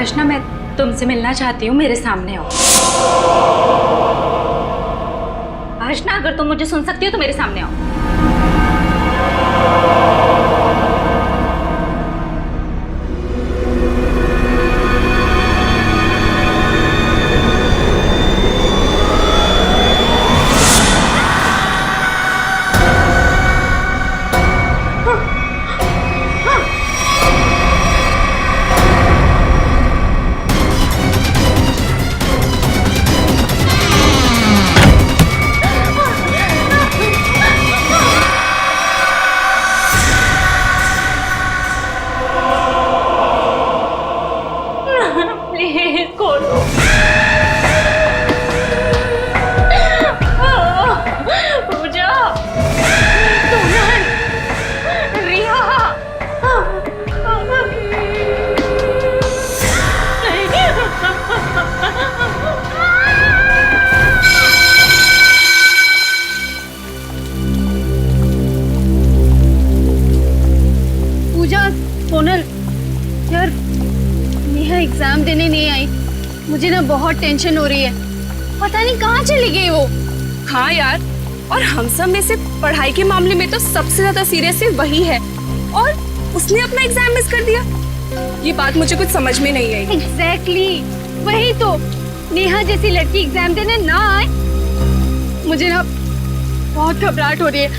आज ना मैं तुमसे मिलना चाहती हूँ, मेरे सामने आओ। आज ना अगर तुम मुझे सुन सकती हो तो मेरे सामने आओ। सोनल यार, नेहा एग्जाम देने नहीं आई। मुझे ना बहुत टेंशन हो रही है, पता नहीं कहाँ चली गई वो। हाँ यार, और हम सब में से पढ़ाई के मामले में तो सबसे ज्यादा सीरियस वही है, और उसने अपना एग्जाम मिस कर दिया। ये बात मुझे कुछ समझ में नहीं आई। एग्जैक्टली, वही तो। नेहा जैसी लड़की एग्जाम देने ना आए, मुझे ना बहुत घबराहट हो रही है।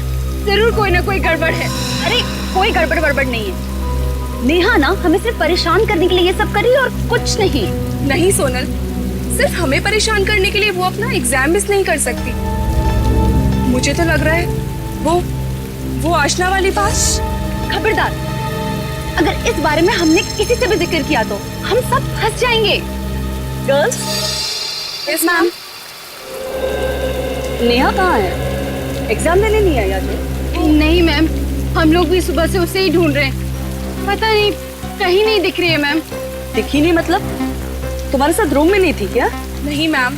जरूर कोई ना कोई गड़बड़ है। अरे कोई गड़बड़ नहीं है। नेहा ना हमें सिर्फ परेशान करने के लिए ये सब करी और कुछ नहीं। नहीं सोनल, सिर्फ हमें परेशान करने के लिए वो अपना एग्जाम मिस नहीं कर सकती। मुझे तो लग रहा है वो आशना वाली बात। खबरदार, अगर इस बारे में हमने किसी से भी जिक्र किया तो हम सब फंस जाएंगे। गर्ल्स। Yes ma'am. नेहा कहाँ है? एग्जाम देने नहीं आई आज? नहीं मैम, हम लोग भी सुबह से उसे ही ढूंढ रहे हैं। पता नहीं, कहीं नहीं दिख रही है मैम। दिखी नहीं मतलब? तुम्हारे साथ रूम में नहीं थी क्या? नहीं मैम।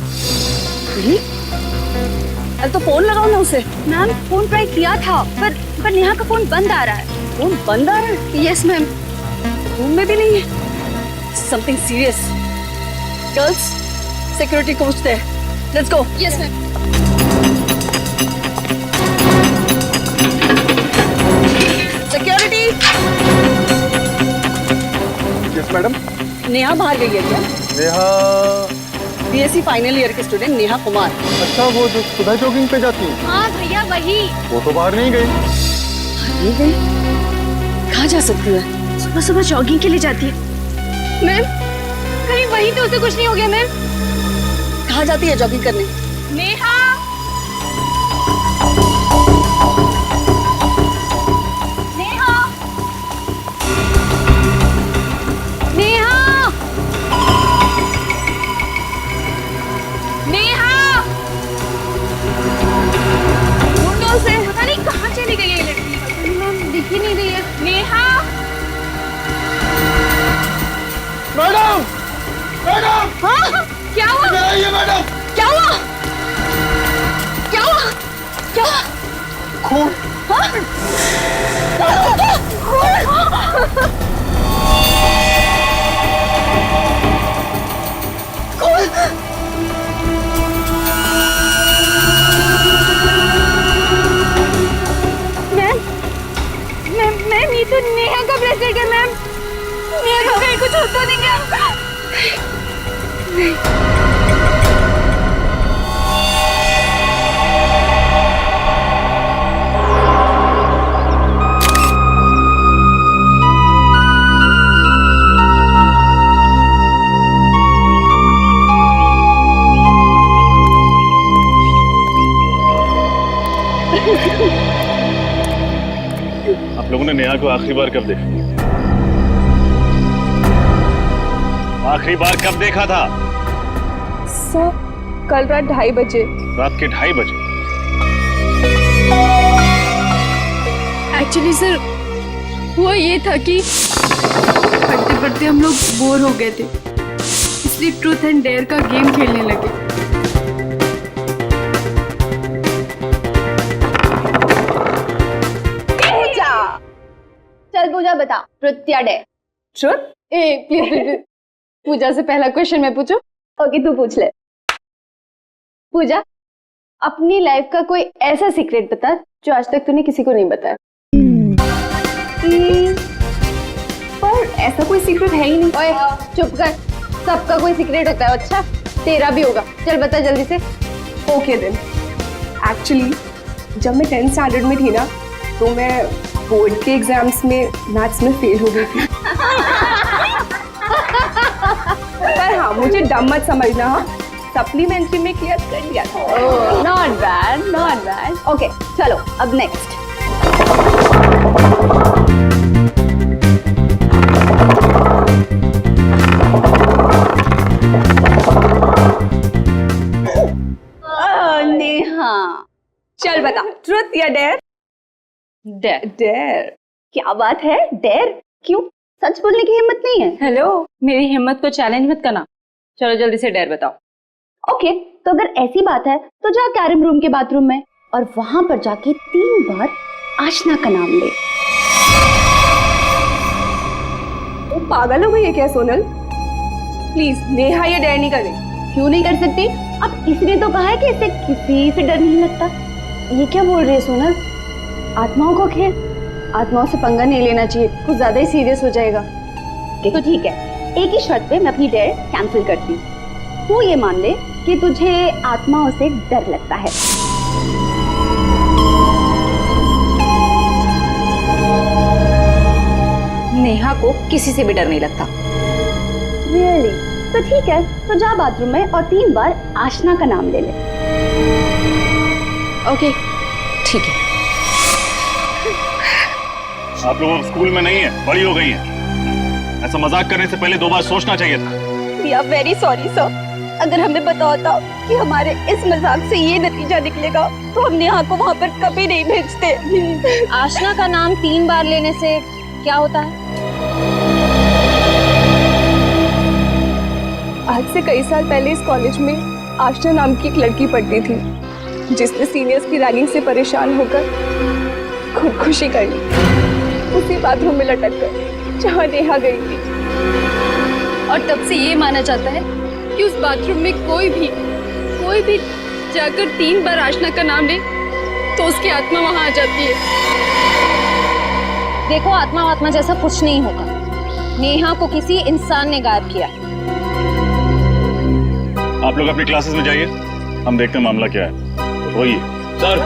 अरे तो फोन लगाओ ना उसे। मैम फोन ट्राई किया था, पर नेहा का फोन बंद आ रहा है। फोन बंद आ रहा है? Yes ma'am. रूम में भी नहीं है। Something serious. गर्ल्स, सिक्योरिटी पहुंचते हैं। Let's go. Yes ma'am. Security. Yes madam. Neha बाहर गई है क्या? नेहा? बीएससी फाइनल ईयर की स्टूडेंट नेहा कुमार। अच्छा, वो जो सुबह जॉगिंग पे जाती है? हाँ भैया वही। वो तो बाहर नहीं गई। नहीं गई? कहाँ जा सकती है? सुबह सुबह जॉगिंग के लिए जाती है। मैम कहीं वही तो उसे कुछ नहीं हो गया मैम? कहाँ जाती है जॉगिंग करने? नेहा। नेहा। नेहा। नेहा। ढूंढो उसे, पता नहीं कहाँ चली गई ये लड़की। मैम दिख ही नहीं रही है। नेहा। मैडम! मैडम! हाँ क्या हुआ? इधर आइए मैडम! क्या हुआ? क्या हुआ? क्या हुआ? खून! मैम ये तो नेहा का ब्रेसलेट है मैम। नेहा को कहीं कुछ होता नहीं क्या? आप लोगों ने नेहा को आखिरी बार कब देखा? आखिरी बार कब देखा था? सर, कल रात 2:30 बजे। रात के 2:30 बजे? एक्चुअली सर हुआ ये था कि पढ़ते पढ़ते हम लोग बोर हो गए थे, इसलिए ट्रूथ एंड डेयर का गेम खेलने लगे। चल पूजा बता, ट्रुथ या डेयर? ट्रुथ? ए प्लीज प्लीज पूजा से पहला क्वेश्चन मैं पूछूं? ओके, तू पूछ ले। पूजा, अपनी लाइफ का कोई ऐसा सीक्रेट बता जो आज तक तूने किसी को नहीं बताया। पर ऐसा कोई सीक्रेट है ही नहीं। ओए चुप कर, सबका कोई सीक्रेट होता है। अच्छा, तेरा भी होगा। चल बता जल्दी से। ओके देन, एक्चुअली जब मैं 10th स्टैंडर्ड में थी ना, तो मैं बोर्ड के एग्जाम्स में मैथ्स में फेल हो गई थी। पर हाँ, मुझे डम मत समझना। हाँ, सप्लीमेंट्री में क्लियर कर लिया था। Not bad, not bad. Okay चलो, अब नेक्स्ट। नेहा, चल बता, ट्रुथ या डेयर? डेयर। डेयर। क्या बात है? डेयर? क्यों? सच बोलने की हिम्मत नहीं है? हेलो, मेरी हिम्मत को चैलेंज मत करना। चलो जल्दी से डेयर बताओ। ओके, तो अगर ऐसी बात है तो जा कैरम रूम के बाथरूम में और वहां पर जाके 3 बार आशना का नाम ले। वो पागल हो गई है क्या सोनल? प्लीज नेहा ये डेयर नहीं करे। क्यों नहीं कर सकती? अब इसने तो कहा है कि इसे किसी से डर नहीं लगता। ये क्या बोल रही है सोनल? आत्माओं को खेल, आत्माओं से पंगा नहीं लेना चाहिए, कुछ ज्यादा ही सीरियस हो जाएगा। तो ठीक है, एक ही शर्त पे मैं अपनी डेयर कैंसिल करती हूँ। तू ये मान ले कि तुझे आत्माओं से डर लगता है। नेहा को किसी से भी डर नहीं लगता। रियली? तो ठीक है, तो जा बाथरूम में और 3 बार आशना का नाम ले ले। ओके ठीक है। आप लोग अब स्कूल में नहीं है, बड़ी हो गई है। ऐसा मजाक करने से पहले 2 बार सोचना चाहिए था। We are very sorry sir. अगर हमें पता होता कि हमारे इस मजाक से ये नतीजा निकलेगा तो हम नेहा को वहाँ पर कभी नहीं भेजते। आशना का नाम 3 बार लेने से क्या होता है? आज से कई साल पहले इस कॉलेज में आशना नाम की एक लड़की पढ़ती थी, जिसने सीनियर्स की रैगिंग से परेशान होकर खुदकुशी कर ली, उसी बाथरूम में लटक कर जहाँ नेहा गई थी। और तब से ये माना जाता है कि उस बाथरूम में कोई भी जाकर 3 बार आशना का नाम ले तो उसकी आत्मा वहां आ जाती है। देखो, आत्मा जैसा कुछ नहीं होगा। नेहा को किसी इंसान ने गायब किया। आप लोग अपनी क्लासेस में जाइए, हम देखते हैं मामला क्या है। वही सर,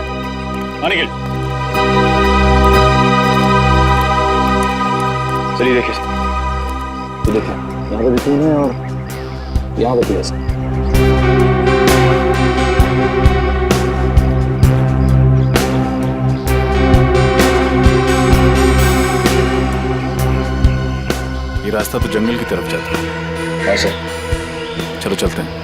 अनिल चलिए देखिए, तो देखिए यहाँ पे भी 3 है और यहाँ पे 3 है। ये रास्ता तो जंगल की तरफ जाता है। ऐसे चलो चलते हैं।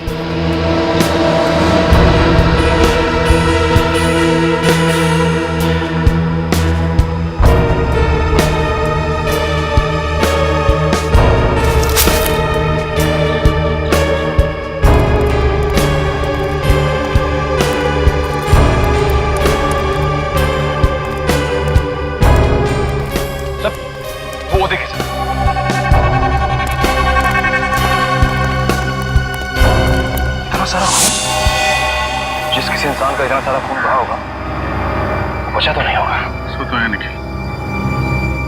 वो देखिए सर, इतना सारा खून, जिस किसी इंसान का इतना सारा खून बहा होगा वो बचा तो नहीं होगा। इसको तो है निखिल,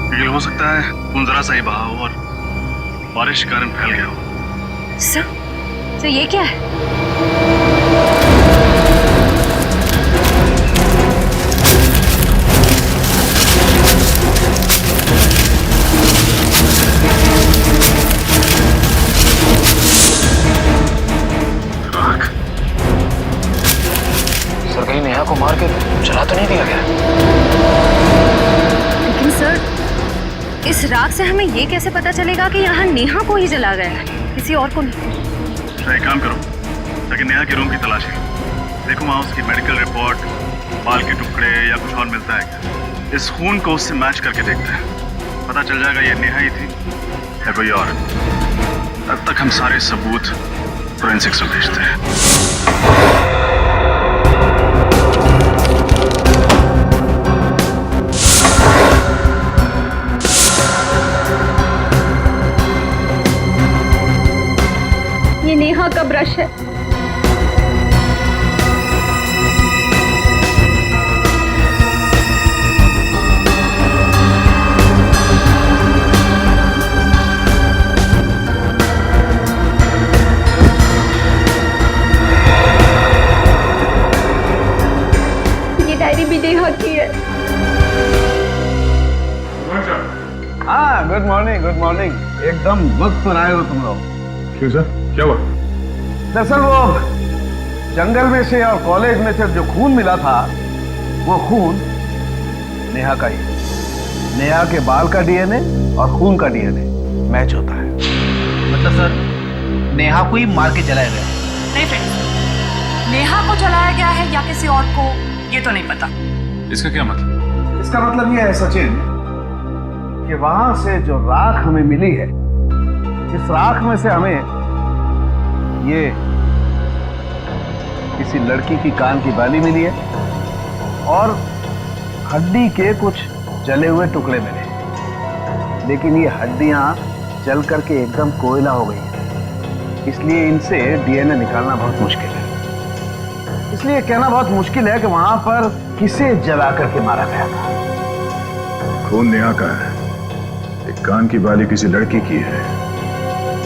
निखिल हो सकता है खून जरा सा ही बहा हो और बारिश के कारण फैल गया हो। सर ये क्या है? सर कहीं नेहा को मार के जला तो नहीं दिया गया? लेकिन सर, इस राख से हमें ये कैसे पता चलेगा कि यहाँ नेहा को ही जला गया है, किसी और को नहीं? तो एक काम करो, ताकि नेहा के रूम की तलाशी देखो, वहाँ उसकी मेडिकल रिपोर्ट, बाल के टुकड़े या कुछ और मिलता है क्या? इस खून को उससे मैच करके देखते हैं, पता चल जाएगा ये नेहा ही थी या कोई और। तब तक हम सारे सबूत फोरेंसिक्स में भेजते हैं। ये नेहा का ब्रश है। ये डायरी भी नेहा की है। हाँ, गुड मॉर्निंग। एकदम वक्त पर आए हो तुम लोग। क्यों सर, क्या हुआ? दरअसल वो जंगल में से और कॉलेज में से जो खून मिला था, वो खून नेहा का ही। नेहा के बाल का डीएनए और खून का डीएनए मैच होता है। मतलब सर, नेहा को ही मार के जलाया गया? नहीं फ्रेंड्स, नेहा को जलाया गया है या किसी और को, ये तो नहीं पता। इसका क्या मतलब? इसका मतलब ये है सचिन कि वहां से जो राख हमें मिली है, इस राख में से हमें ये किसी लड़की की कान की बाली मिली है और हड्डी के कुछ जले हुए टुकड़े मिले, लेकिन ये हड्डियां जल करके एकदम कोयला हो गई हैं, इसलिए इनसे डीएनए निकालना बहुत मुश्किल है। इसलिए कहना बहुत मुश्किल है कि वहां पर किसे जला करके मारा गया था। खून नेहा का है, एक कान की बाली किसी लड़की की है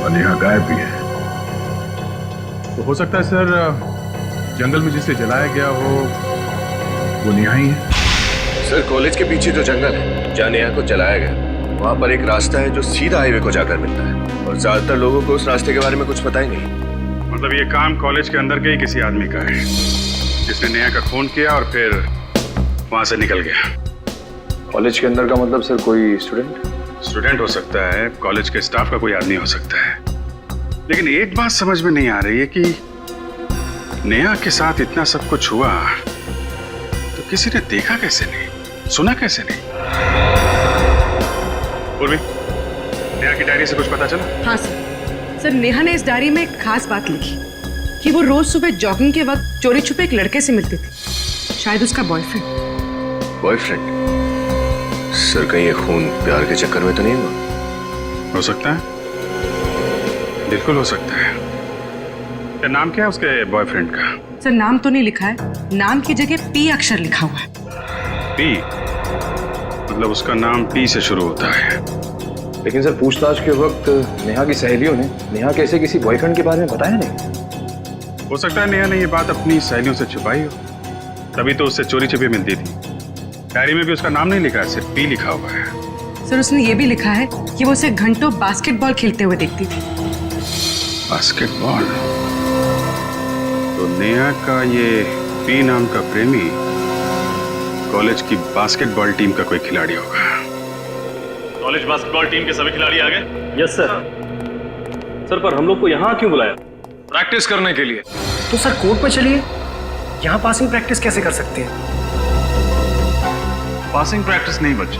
और नेहा गायब भी है। तो हो सकता है सर, जंगल में जिसे जलाया गया हो वो नेहा ही है। सर, कॉलेज के पीछे जो जंगल है जहाँ नेहा को जलाया गया, वहाँ पर एक रास्ता है जो सीधा हाईवे को जाकर मिलता है, और ज्यादातर लोगों को उस रास्ते के बारे में कुछ पता ही नहीं। मतलब ये काम कॉलेज के अंदर के ही किसी आदमी का है, जिसने नेहा का खून किया और फिर वहां से निकल गया। कॉलेज के अंदर का मतलब सर कोई स्टूडेंट हो सकता है, कॉलेज के स्टाफ का कोई आदमी हो सकता है, लेकिन एक बात समझ में नहीं आ रही है कि नेहा के साथ इतना सब कुछ हुआ तो किसी ने देखा कैसे नहीं, सुना कैसे नहीं? पूर्वी, नेहा की डायरी से कुछ पता चला? हाँ सर, नेहा ने इस डायरी में एक खास बात लिखी कि वो रोज सुबह जॉगिंग के वक्त चोरी छुपे एक लड़के से मिलती थी, शायद उसका बॉयफ्रेंड। सर, कहीं ये खून प्यार के चक्कर में तो नहीं हुआ? हो सकता है, बिल्कुल हो सकता है। क्या नाम क्या है उसके बॉयफ्रेंड का? सर, नाम तो नहीं लिखा है, नाम की जगह पी अक्षर लिखा हुआ है। पी? मतलब उसका नाम पी से शुरू होता है। लेकिन सर, पूछताछ के वक्त नेहा की सहेलियों ने नेहा के ऐसे किसी बॉयफ्रेंड के बारे में बताया नहीं। हो सकता है नेहा ने ये बात अपनी सहेलियों से छुपाई हो, तभी तो उससे चोरी छिपी मिलती थी। डायरी में भी उसका नाम नहीं लिखा है, सिर्फ पी लिखा हुआ है। सर, उसने ये भी लिखा है कि वो उसे घंटों बास्केटबॉल खेलते हुए देखती थी। बास्केटबॉल? तो नेहा का ये पी नाम का प्रेमी कॉलेज की बास्केटबॉल टीम का कोई खिलाड़ी होगा। कॉलेज बास्केटबॉल टीम के सभी खिलाड़ी आ गए? Yes sir. सर, पर हम लोग को यहाँ क्यों बुलाया? प्रैक्टिस करने के लिए। तो सर कोर्ट पे चलिए, यहाँ पासिंग प्रैक्टिस कैसे कर सकते हैं? पासिंग प्रैक्टिस नहीं बच्चे,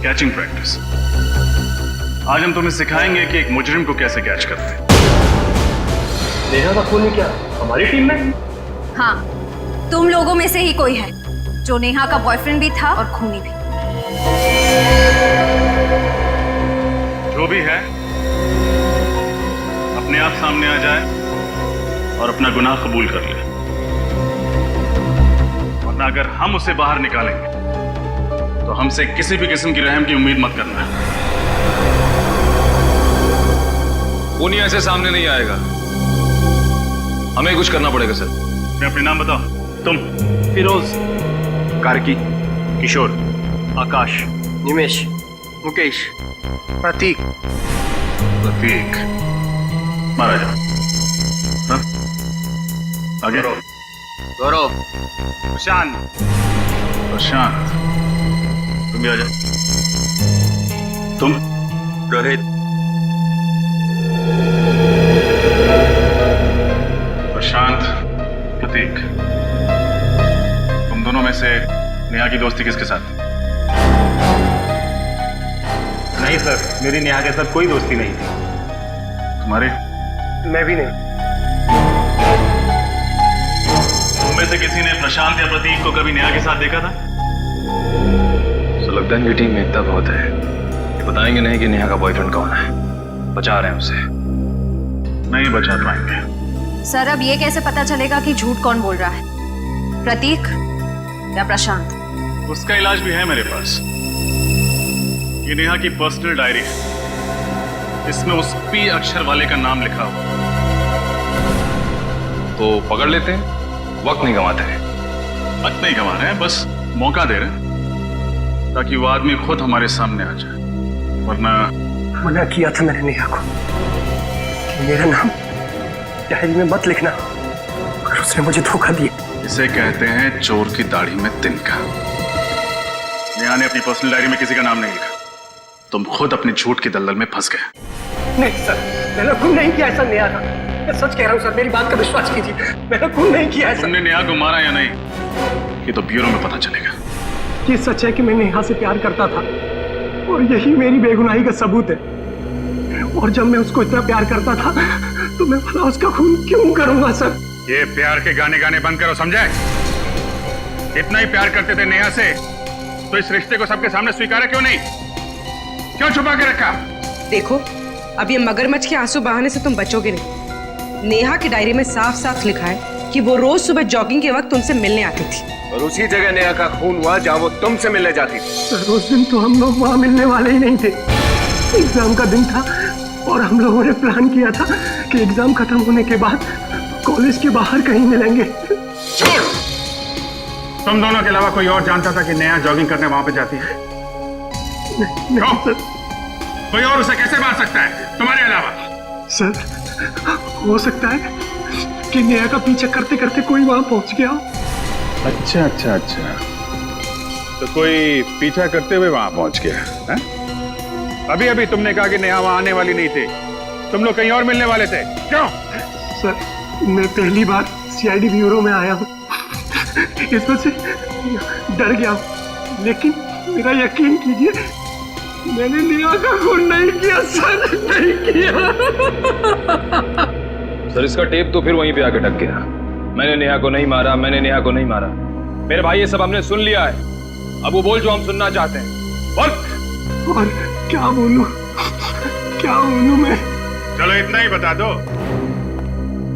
कैचिंग प्रैक्टिस। आज हम तुम्हें सिखाएंगे कि एक मुजरिम को कैसे कैच करते हैं। नेहा का खून क्या हमारी टीम में? हाँ, तुम लोगों में से ही कोई है जो नेहा का बॉयफ्रेंड भी था और खूनी भी। जो भी है अपने आप सामने आ जाए और अपना गुनाह कबूल कर ले, वरना अगर हम उसे बाहर निकालेंगे तो हमसे किसी भी किस्म की रहम की उम्मीद मत करना। खूनी ऐसे सामने नहीं आएगा, हमें कुछ करना पड़ेगा सर। मैं अपने नाम बताओ। तुम? फिरोज, कार्की, किशोर, आकाश, निमेश, मुकेश, प्रतीक। प्रतीक, मारा जाओ। हाँ? आगे। गौरव, प्रशांत, प्रशांत, तुम भी आ जाओ। तुम? रोहित, प्रशांत, प्रतीक, तुम दोनों में से नेहा की दोस्ती किसके साथ थी? नहीं सर, मेरी नेहा के साथ कोई दोस्ती नहीं थी। तुम्हारे? मैं भी नहीं। तुम में से किसी ने प्रशांत या प्रतीक को कभी नेहा के साथ देखा था? तो लगता है इनकी टीम में इतना बहुत है कि बताएंगे नहीं कि नेहा का बॉयफ्रेंड कौन है, बचा रहे हैं उसे। नहीं बचा पाएंगे। सर अब ये कैसे पता चलेगा कि झूठ कौन बोल रहा है, प्रतीक या प्रशांत? उसका इलाज भी है मेरे पास। ये नेहा की पर्सनल डायरी है, इसमें उस पी अक्षर वाले का नाम लिखा हुआ। तो पकड़ लेते हैं, वक्त नहीं गंवाते हैं। वक्त नहीं गंवा रहे हैं, बस मौका दे रहे हैं ताकि वो आदमी खुद हमारे सामने आ जाए, वरना। मना किया था मैंने नेहा को कि मेरा नाम डायरी में मत लिखना, और उसने मुझे धोखा दिया। इसे कहते हैं चोर की दाढ़ी में तिनका। नेहा ने अपनी पर्सनल डायरी में किसी का नाम नहीं लिखा, तुम खुद अपनी झूठ की दलदल में फंस गए। नहीं सर, मैंने खून नहीं किया ऐसा नेहा का, मैं सच कह रहा हूँ सर, मेरी बात का विश्वास कीजिए, मैंने खून नहीं किया ऐसा। तुमने नेहा को मारा या नहीं, ये तो ब्यूरो में पता चलेगा। ये सच है कि मैं नेहा से प्यार करता था, और यही मेरी बेगुनाही का सबूत है। और जब मैं उसको इतना प्यार करता था तो मैं भला उसका खून क्यों करूंगा सर? ये प्यार के गाने गाने बंद करो, समझे? इतना ही प्यार करते थे नेहा से तो इस रिश्ते को सबके सामने स्वीकारा क्यों नहीं? क्यों छुपा के रखा? देखो, अब ये मगरमच्छ के आंसू बहाने से तुम बचोगे नहीं। नेहा की डायरी में साफ साफ लिखा है कि वो रोज सुबह जॉगिंग के वक्त तुमसे मिलने आती थी, और उसी जगह नेहा का खून हुआ जहाँ वो तुमसे मिलने जाती थी। सर उस दिन तो हम लोग वहां मिलने वाले ही नहीं थे, एग्जाम का दिन था, और हम लोगों ने प्लान किया था कि एग्जाम खत्म होने के बाद कॉलेज के बाहर कहीं मिलेंगे। तुम दोनों के अलावा कोई और जानता था कि नेहा जॉगिंग करने वहां पे जाती है? नहीं सर। कोई और उसे कैसे मार सकता है तुम्हारे अलावा? सर हो सकता है कि नेहा का पीछा करते करते कोई वहां पहुंच गया हो। अच्छा अच्छा अच्छा, तो कोई पीछा करते हुए वहां पहुंच गया है? अभी अभी तुमने कहा कि नेहा वहां आने वाली नहीं थी, तुम लोग कहीं और मिलने वाले थे, क्यों? सर मैं पहली बार सीआईडी ब्यूरो में आया हूँ, इस वजह से डर गया हूँ, लेकिन मेरा यकीन कीजिए मैंने नेहा का खून नहीं किया सर, नहीं किया। सर इसका टेप तो फिर वहीं पे आके टक गया। मैंने नेहा को नहीं मारा, मैंने नेहा को नहीं मारा। मेरे भाई ये सब हमने सुन लिया है, अब वो बोल जो हम सुनना चाहते हैं, बोल। और क्या बोलूं मैं? चलो इतना ही बता दो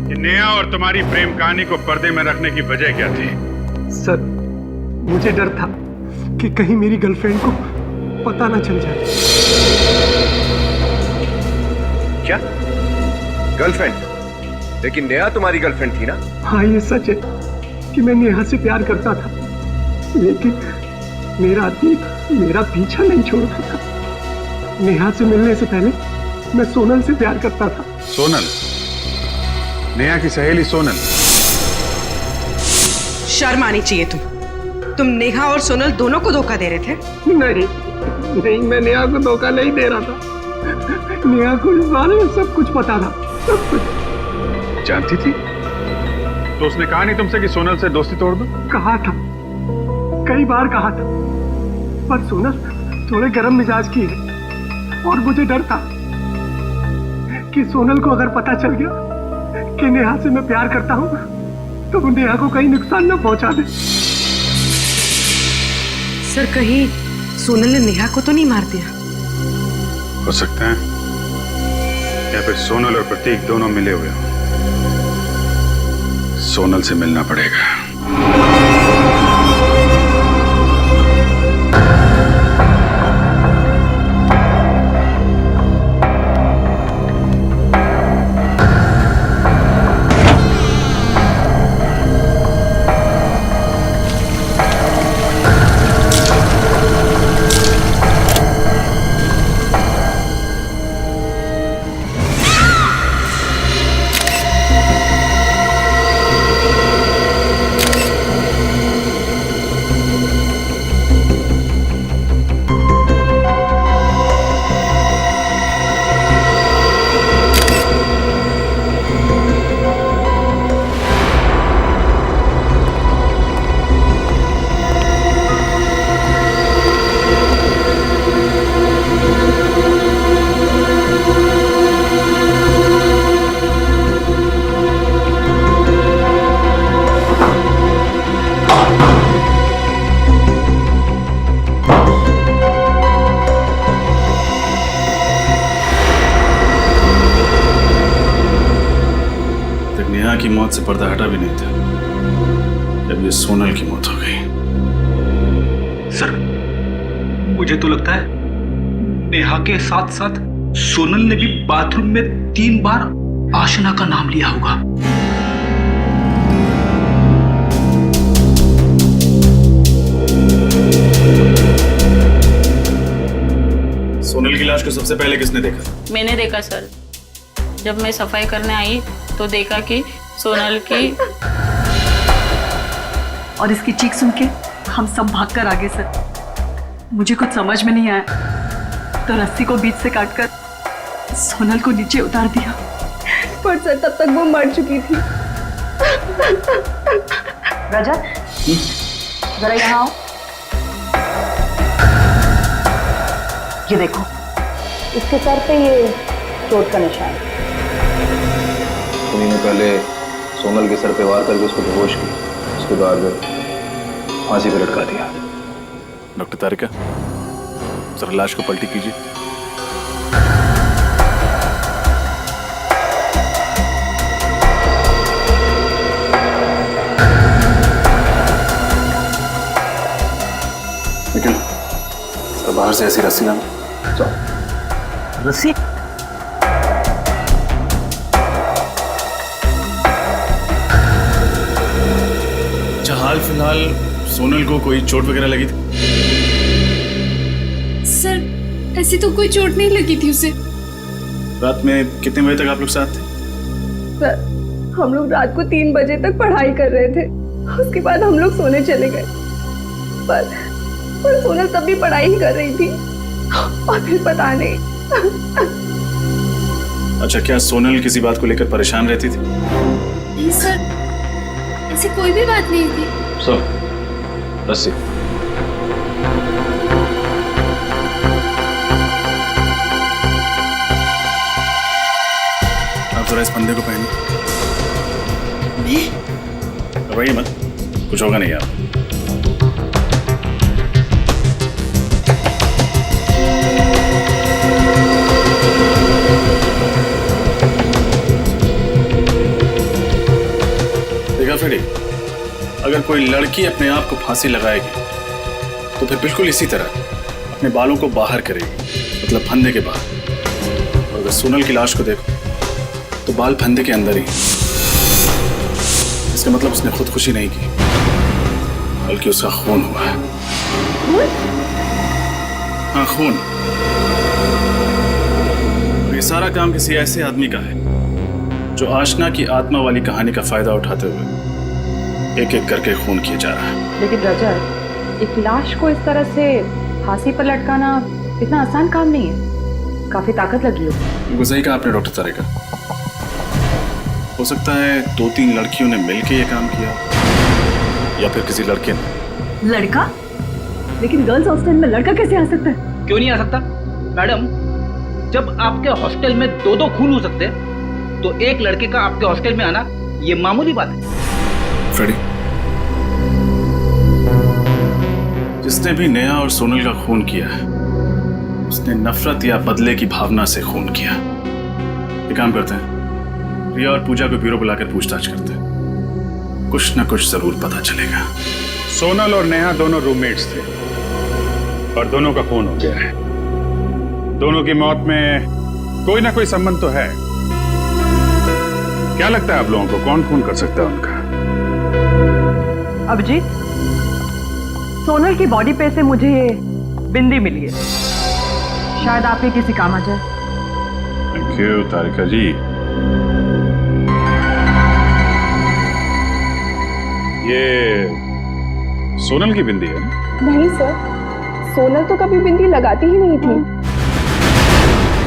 कि नेहा और तुम्हारी प्रेम कहानी को पर्दे में रखने की वजह क्या थी? सर मुझे डर था कि कहीं मेरी गर्लफ्रेंड को पता ना चल जाए। क्या गर्लफ्रेंड? लेकिन नेहा तुम्हारी गर्लफ्रेंड थी ना? हाँ ये सच है कि मैं नेहा से प्यार करता था, लेकिन मेरा अतीत मेरा पीछा नहीं छोड़ रहा था। नेहा से मिलने से पहले मैं सोनल से प्यार करता था। सोनल? नेहा की सहेली सोनल? शर्म आनी चाहिए तुम नेहा और सोनल दोनों को धोखा दे रहे थे। नहीं, मैं नेहा को धोखा नहीं दे रहा था। नेहा को इस बारे में सब कुछ पता था, सब कुछ। जानती थी? तो उसने कहा नहीं तुमसे कि सोनल से दोस्ती तोड़ दो? कहा था, कई बार कहा था, पर सोनल थोड़े गर्म मिजाज की है, और मुझे डर था कि सोनल को अगर पता चल गया कि नेहा से मैं प्यार करता हूं तो वो नेहा को कहीं नुकसान न पहुंचा दे। सर कहीं सोनल ने नेहा को तो नहीं मार दिया? हो सकता है, या फिर सोनल और प्रतीक दोनों मिले हुए हो। सोनल से मिलना पड़ेगा। नेहा की मौत से पर्दा हटा भी नहीं था जब ये सोनल की मौत हो गई। सर, मुझे तो लगता है नेहा के साथ साथ सोनल ने भी बाथरूम में 3 बार आशना का नाम लिया होगा। सोनल की लाश को सबसे पहले किसने देखा? मैंने देखा सर। जब मैं सफाई करने आई तो देखा कि सोनल की और इसकी चीख सुन के हम सब भागकर आ गए सर। मुझे कुछ समझ में नहीं आया तो रस्सी को बीच से काटकर सोनल को नीचे उतार दिया। पर सर तब तक वो मर चुकी थी। रजत, जरा यहाँ आओ। ये देखो, इसके सर पे ये चोट का निशान। उन्हीं ने पहले सोनल के सर पे वार करके उसको बेहोश की, उसके बाद फांसी पे लटका दिया। डॉक्टर तारिका, जरा लाश को पलटी कीजिए। निखिल, तो बाहर से ऐसी रस्सी लाना। रस्सी? अच्छा, हाल फिलहाल सोनल को कोई चोट वगैरह लगी थी? सर, ऐसी तो कोई चोट नहीं लगी थी उसे। रात में कितने बजे तक आप लोग साथ थे? सर, हम लोग रात को 3 बजे तक पढ़ाई कर रहे थे। उसके बाद हम लोग सोने चले गए। पर सोनल तब भी पढ़ाई ही कर रही थी और फिर पता नहीं। अच्छा, क्या सोनल किसी बात को लेकर परेशान रहती थी? नहीं सर, ऐसी कोई भी बात नहीं थी। सो, रस्सी। आप जरा इस फंदे को पहनिए। घबराइए मत, कुछ होगा नहीं यार। देखा फ्रेडी, अगर कोई लड़की अपने आप को फांसी लगाएगी तो फिर बिल्कुल इसी तरह अपने बालों को बाहर करेगी, मतलब फंदे के बाहर। और अगर सोनल की लाश को देखो तो बाल फंदे के अंदर ही। इसका मतलब उसने खुदकुशी नहीं की, बल्कि उसका खून हुआ है। हाँ, खून। ये सारा काम किसी ऐसे आदमी का है जो आशना की आत्मा वाली कहानी का फायदा उठाते हुए एक एक करके खून किए जा रहा है। लेकिन रजत, एक लाश को इस तरह से फांसी पर लटकाना इतना आसान काम नहीं है। काफी ताकत लगी हो। बिल्कुल सही कहा आपने डॉक्टर तारिका। हो सकता है 2-3 लड़कियों ने मिलकर ये काम किया, या फिर किसी लड़के ने। लड़का? लेकिन गर्ल्स हॉस्टल में लड़का कैसे आ सकता है? क्यों नहीं आ सकता मैडम? जब आपके हॉस्टल में 2-2 खून हो सकते हैं तो एक लड़के का आपके हॉस्टल में आना ये मामूली बात है। फ्रेडी, जिसने भी नेहा और सोनल का खून किया है उसने नफरत या बदले की भावना से खून किया। ये काम करते हैं, रिया और पूजा को ब्यूरो बुलाकर पूछताछ करते हैं, कुछ न कुछ जरूर पता चलेगा। सोनल और नेहा दोनों रूममेट्स थे और दोनों का खून हो गया है। दोनों की मौत में कोई ना कोई संबंध तो है। क्या लगता है आप लोगों को, कौन खून कर सकता है उनका? अभिजीत, सोनल की बॉडी पे से मुझे ये बिंदी मिली है, शायद आपके किसी काम आ जाए। थैंक यू तारिका जी। ये सोनल की बिंदी है? नहीं सर, सोनल तो कभी बिंदी लगाती ही नहीं थी।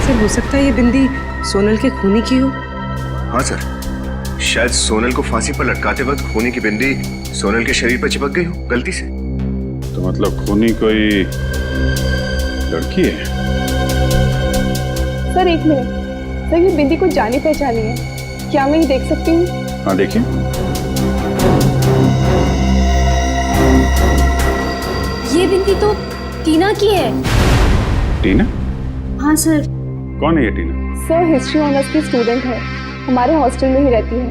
सर, हो सकता है ये बिंदी सोनल के खूनी की हो। हाँ सर, शायद सोनल को फांसी पर लटकाते वक्त खूनी की बिंदी सोनल के शरीर पर चिपक गई हो गलती से। तो मतलब खूनी कोई लड़की है? सर एक मिनट, सर ये बिंदी कुछ जानी पहचानी है, क्या मैं ये देख सकती हूँ? हाँ देखिए। ये बिंदी तो टीना की है। टीना? हाँ सर। कौन है ये टीना? सर हिस्ट्री ऑनर्स की स्टूडेंट है, हमारे हॉस्टल में ही रहती है।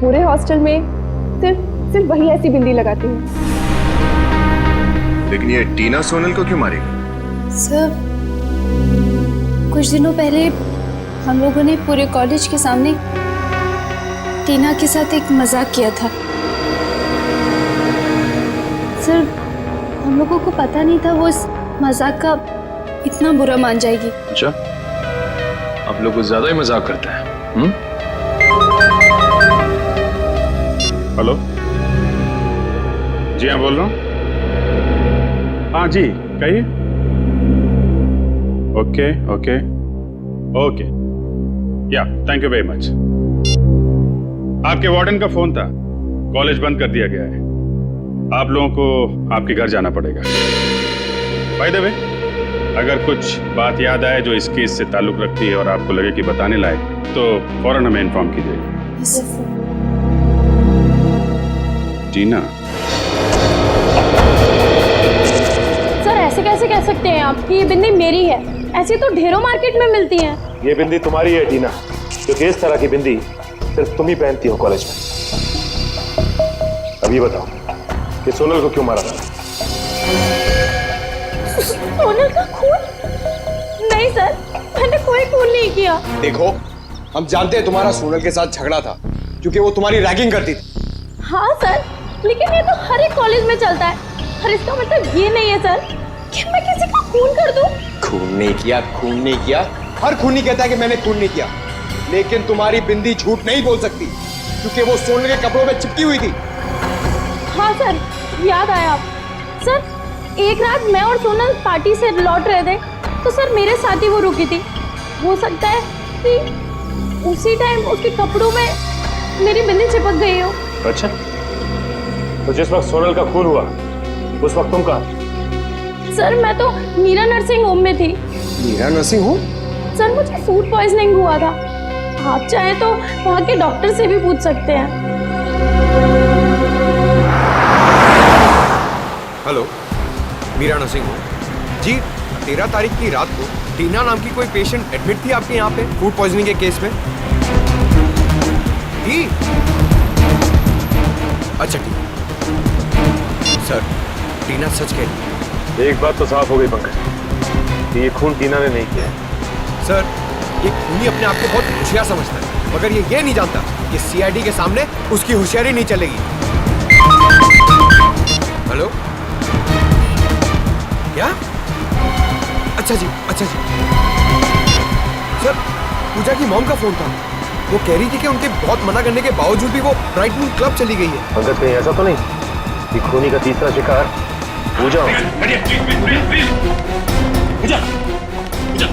पूरे हॉस्टल में सिर्फ वही ऐसी बिंदी लगाती है। लेकिन ये टीना सोनल को क्यों मारेगी? सर, कुछ दिनों पहले हम लोगों ने पूरे कॉलेज के सामने टीना के साथ एक मजाक किया था। सर, हम लोगों को पता नहीं था वो इस मजाक का इतना बुरा मान जाएगी। अच्छा, आप लोग कुछ ज्यादा ही मजाक करते हैं। हेलो जी, हाँ बोल रहा हूँ। हाँ जी, कहिए। ओके ओके ओके, या थैंक यू वेरी मच। आपके वार्डन का फोन था, कॉलेज बंद कर दिया गया है। आप लोगों को आपके घर जाना पड़ेगा। बाय द वे, अगर कुछ बात याद आए जो इस केस से ताल्लुक रखती है और आपको लगे कि बताने लायक, तो फौरन हमें इन्फॉर्म कीजिएगा। टीना, सर ऐसे कैसे कह सकते हैं आप कि ये बिंदी मेरी है? ऐसी तो ढेरों मार्केट में मिलती हैं। ये बिंदी तुम्हारी है टीना, क्योंकि इस तरह की बिंदी सिर्फ तुम ही पहनती हो कॉलेज में। अब ये बताओ कि सोनल को क्यों मारा था? सोनल का खून? नहीं सर, मैंने कोई खून नहीं किया। देखो, हम जानते हैं तुम्हारा सोनल के साथ झगड़ा था क्योंकि वो तुम्हारी रैगिंग करती थी। हाँ सर, लेकिन ये तो हर एक कॉलेज में चलता है। और इसका मतलब ये नहीं है सर कि मैं किसी को खून कर दूं। खून नहीं किया, खून नहीं किया। हर खूनी कहता है कि मैंने खून नहीं किया, लेकिन तुम्हारी बिंदी झूठ नहीं बोल सकती क्योंकि वो सोनल के कपड़ों में चिपकी हुई थी। हाँ सर, याद आया आप। सर, एक रात मैं और सोनल पार्टी से लौट रहे थे तो सर मेरे साथ ही वो रुकी थी। हो सकता है कि उसी टाइम उसके कपड़ों में मेरी बिंदी चिपक गई हो। अच्छा, तो जिस वक्त सोनल का खून हुआ उस वक्त तुम कहाँ? सर, मैं तो मीरा नर्सिंग होम में थी। Meera nursing home? सर, मुझे फूड पॉइजनिंग हुआ था। आप चाहें तो वहाँ के डॉक्टर से भी पूछ सकते हैं। हेलो, मीरा नर्सिंग होम जी। 13 तारीख की रात को टीना नाम की कोई पेशेंट एडमिट थी आपके यहाँ पे फूड पॉइजनिंग के केस में जी? अच्छा ठीक। सर, टीना सच कह रही है। एक बात तो साफ हो गई पंकज कि ये खून टीना ने नहीं किया है। सर, ये खूनी अपने आप को बहुत होशियार समझता है, मगर ये नहीं जानता कि सीआईडी के सामने उसकी होशियारी नहीं चलेगी। हेलो, क्या? अच्छा जी, अच्छा जी। सर, पूजा की मॉम का फोन था। वो कह रही थी कि उनके बहुत मना करने के बावजूद भी वो ब्राइट मून क्लब चली गई है। पंकज, कहीं ऐसा तो नहीं कि खूनी का तीसरा शिकार पूजा हो? पूजा, पूजा,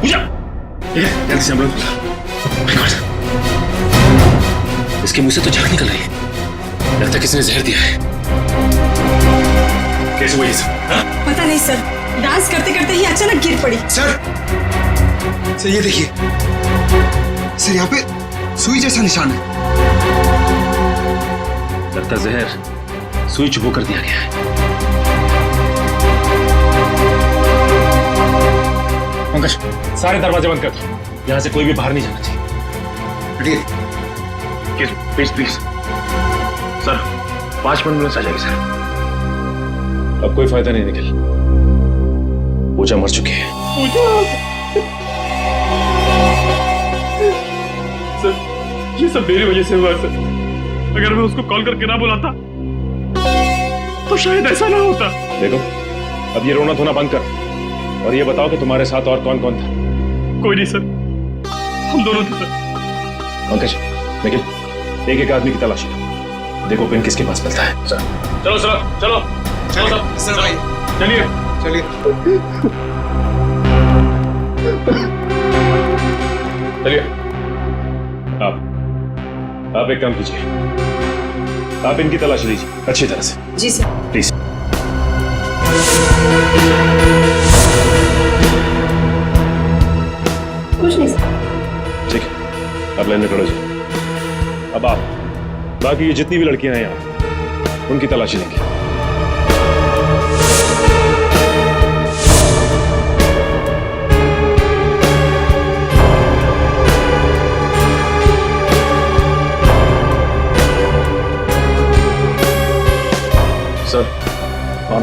पूजा, जल्दी से हम लोग। इसके मुंह से तो झाग निकल रही है। लगता है किसी ने जहर दिया है। कैसे हुआ ये सब? पता नहीं सर, डांस करते करते ही अचानक गिर पड़ी। सर, ये देखिए सर, यहाँ पे सुई जैसा निशान है। लगता जहर सुई चुभो कर दिया गया है। पंकज, सारे दरवाजे बंद कर दो। यहाँ से कोई भी बाहर नहीं जाना चाहिए। प्लीज प्लीज सर, 5 मिनट में आ जाएगी सर। अब कोई फायदा नहीं निकल, पूजा मर चुकी है। सर, ये सब मेरी वजह से हुआ सर। अगर मैं उसको कॉल करके ना बुलाता तो शायद ऐसा ना होता। देखो, अब ये रोना धोना बंद कर और ये बताओ कि तुम्हारे साथ और कौन कौन था? कोई नहीं सर, हम दोनों थे सर। पंकज, निखिल, एक एक आदमी की तलाशी लो। देखो पिन किसके पास मिलता है। सर, चलो चलो चलो चलो सर भाई, चलिए चलिए। चलिए, आप एक काम कीजिए, आप इनकी तलाशी लीजिए अच्छी तरह से। जी सर। प्लीज। कुछ नहीं सर। ठीक है, आप लाइन में खड़े हो जाइए। अब आप बाकी ये जितनी भी लड़कियां हैं यहाँ, उनकी तलाशी लेंगे।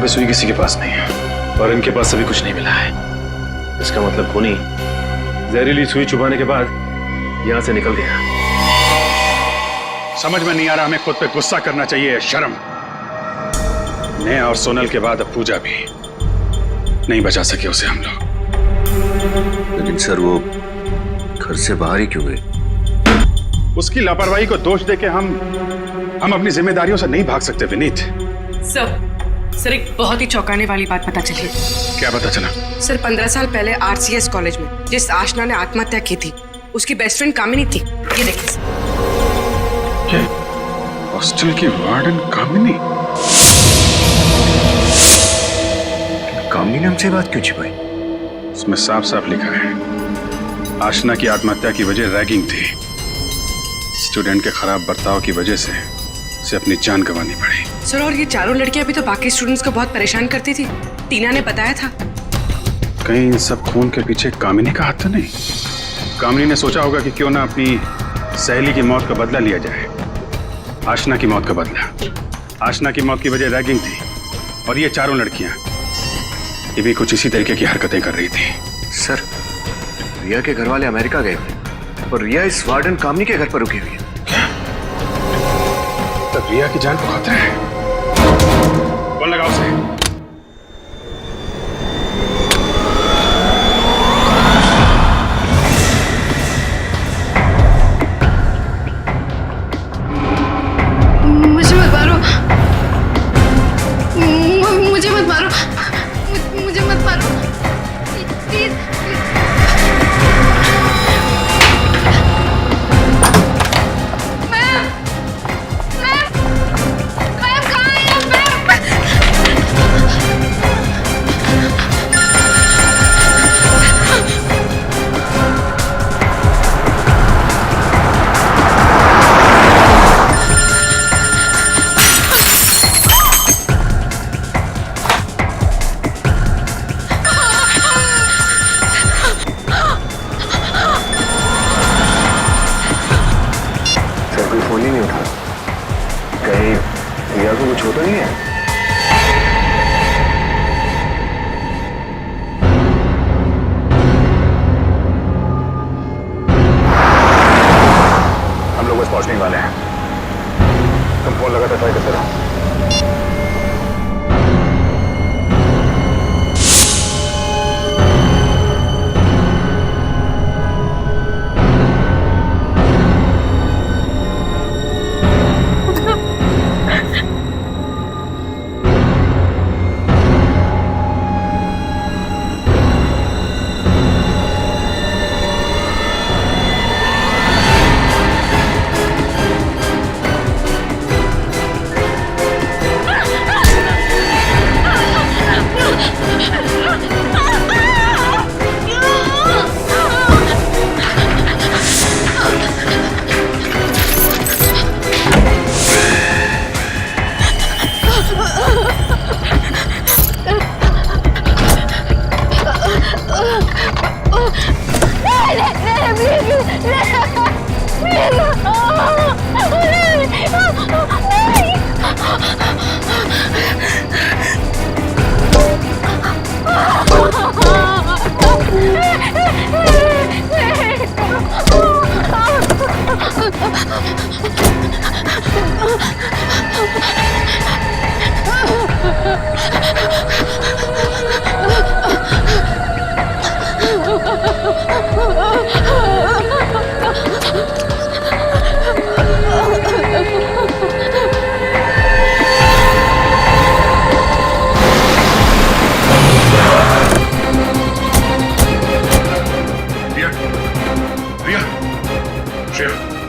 पे सुई किसी के पास नहीं है और इनके पास अभी कुछ नहीं मिला है। इसका मतलब खूनी जहरीली सुई चुभाने के बाद यहां से निकल गया। समझ में नहीं आ रहा, हमें खुद पे गुस्सा करना चाहिए, शर्म। नेहा और सोनल के बाद अब पूजा भी नहीं बचा सके उसे हम लोग। लेकिन सर वो घर से बाहर ही क्यों गए? उसकी लापरवाही को दोष देके हम अपनी जिम्मेदारियों से नहीं भाग सकते विनीत। सर एक बहुत ही चौंकाने वाली बात पता चली। क्या पता चला? सर 15 साल पहले RCS कॉलेज में जिस आशना ने आत्महत्या की थी उसकी बेस्ट फ्रेंड कामिनी थी। ये देखिए सर। हॉस्टल की वार्डन कामिनी। कामिनी ने हमसे बात क्यों छिपाई? उसमें साफ साफ लिखा है आशना की आत्महत्या की वजह रैगिंग थी। स्टूडेंट के खराब बर्ताव की वजह से उसे अपनी जान गंवानी पड़ी। सर और ये चारों लड़कियां भी तो बाकी स्टूडेंट्स को बहुत परेशान करती थी, टीना ने बताया था। कहीं इन सब खून के पीछे कामिनी का हाथ तो नहीं? कामिनी ने सोचा होगा कि क्यों ना अपनी सहेली की मौत का बदला लिया जाए। आशना की मौत का बदला। आशना की मौत की वजह रैगिंग थी और ये चारों लड़कियां ये भी कुछ इसी तरीके की हरकतें कर रही थी। सर रिया के घर वाले अमेरिका गए हुए और रिया इस वार्डन कामिनी के घर पर रुकी हुई है। तब रिया की जान को खतरा है। कौन लगा उसे? मुझे मत मारो, मुझे मत मारो, मुझे मत मारो प्लीज। फोन ही नहीं उठा। कहीं रिया को कुछ होता नहीं है? हम लोग बस पहुंचने वाले हैं। तुम फोन लगातार ट्राई करते रहो।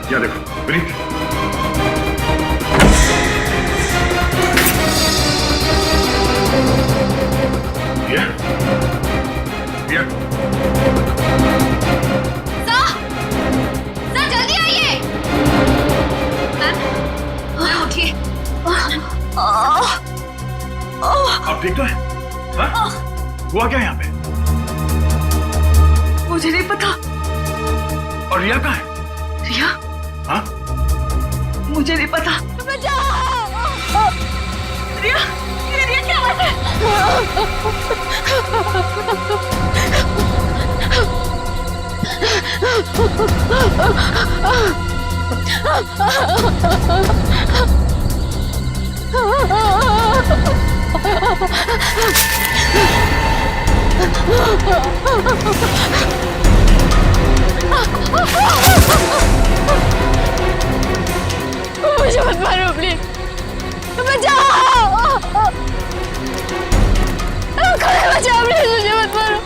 क्या देखो विनीत, रिया, रिया, जल्दी आइए। मैम उठिए। आप ठीक तो है? हाँ? हुआ क्या यहाँ पे? मुझे नहीं पता। और रिया कहाँ है? रिया? हाँ? मुझे नहीं पता। रिया, रिया मुझे मत मारो प्लीज, बचाओ, बचाओ प्लीज, मुझे मत मारो।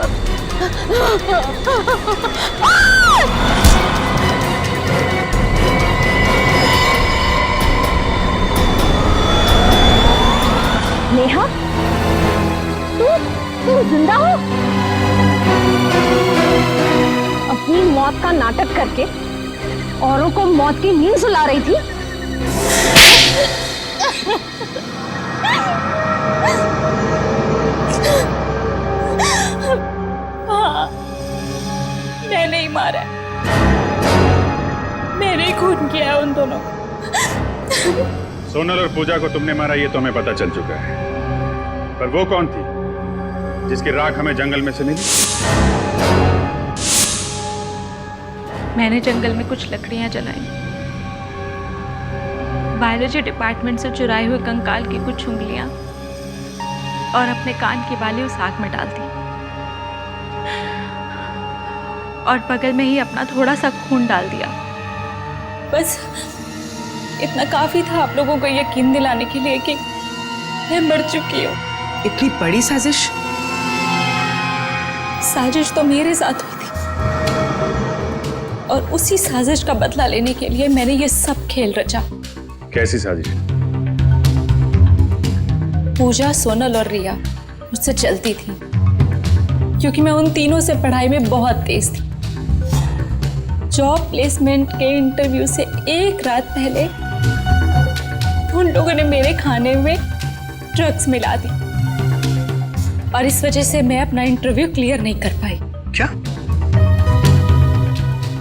नेहा, तू जिंदा हो? अपनी मौत का नाटक करके औरों को मौत की नींद सुला रही थी। हाँ, मैं नहीं मारा, मैंने ही खून किया है उन दोनों को। सोनल और पूजा को तुमने मारा ये तो हमें पता चल चुका है, पर वो कौन थी जिसकी राख हमें जंगल में से मिली? मैंने जंगल में कुछ लकड़ियां जलाई, बायोलॉजी डिपार्टमेंट से चुराए हुए कंकाल की कुछ उंगलियां और अपने कान की बाली उस आग में डाल दी, और बगल में ही अपना थोड़ा सा खून डाल दिया। बस इतना काफी था आप लोगों को यकीन दिलाने के लिए कि मैं मर चुकी हूँ। इतनी बड़ी साजिश? साजिश तो मेरे साथ हुई थी, और उसी साजिश का बदला लेने के लिए मैंने ये सब खेल रचा। कैसी साजिश? पूजा, सोनल और रिया मुझसे चलती थी, क्योंकि मैं उन तीनों से पढ़ाई में बहुत तेज थी। जॉब प्लेसमेंट के इंटरव्यू से एक रात पहले उन लोगों ने मेरे खाने में ड्रग्स मिला दी, और इस वजह से मैं अपना इंटरव्यू क्लियर नहीं कर पाई। क्या?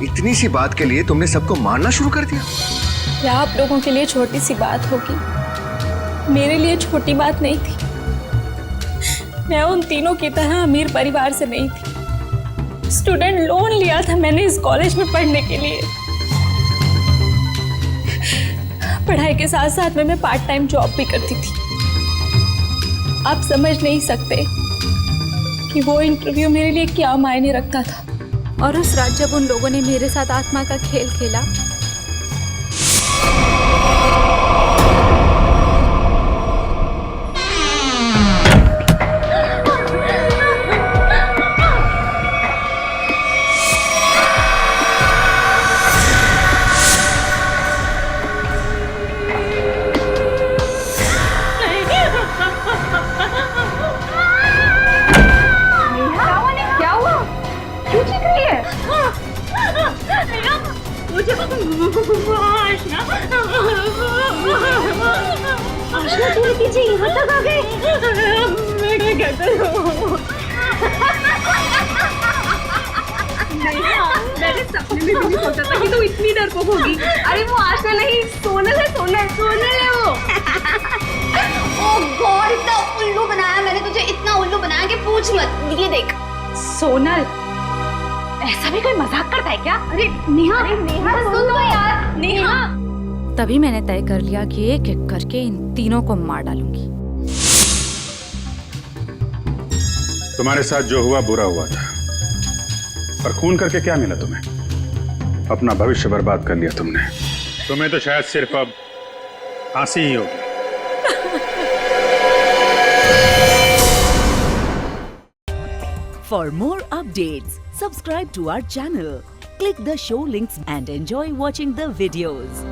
इतनी सी बात के लिए तुमने सबको मारना शुरू कर दिया? क्या आप लोगों के लिए छोटी सी बात होगी, मेरे लिए छोटी बात नहीं थी। मैं उन तीनों की तरह अमीर परिवार से नहीं थी। स्टूडेंट लोन लिया था मैंने इस कॉलेज में पढ़ने के लिए। पढ़ाई के साथ साथ में मैं पार्ट टाइम जॉब भी करती थी। आप समझ नहीं सकते कि वो इंटरव्यू मेरे लिए क्या मायने रखता था। और उस रात जब उन लोगों ने मेरे साथ आत्मा का खेल खेला, आशना तुम्हारे पीछे यहाँ तक आ गए? मैं क्या करूँ? मैंने सपने में भी नहीं सोचा था कि तू इतनी डरपोक होगी। अरे वो आशना नहीं, सोनल है, सोनल है वो। ओह गॉड, इतना उल्लू बनाया मैंने तुझे, इतना उल्लू बनाया कि पूछ मत। ये देख सोनल, ऐसा भी कोई मजाक करता है क्या? अरे नेहा, सुन तो यार, नेहा। तभी मैंने तय कर लिया कि एक एक करके इन तीनों को मार डालूंगी। तुम्हारे साथ जो हुआ बुरा हुआ था, पर खून करके क्या मिला तुम्हें? अपना भविष्य बर्बाद कर लिया तुमने। तुम्हें तो शायद सिर्फ अब फांसी ही होगी। For more updates, subscribe to our channel, click the show links and enjoy watching the videos.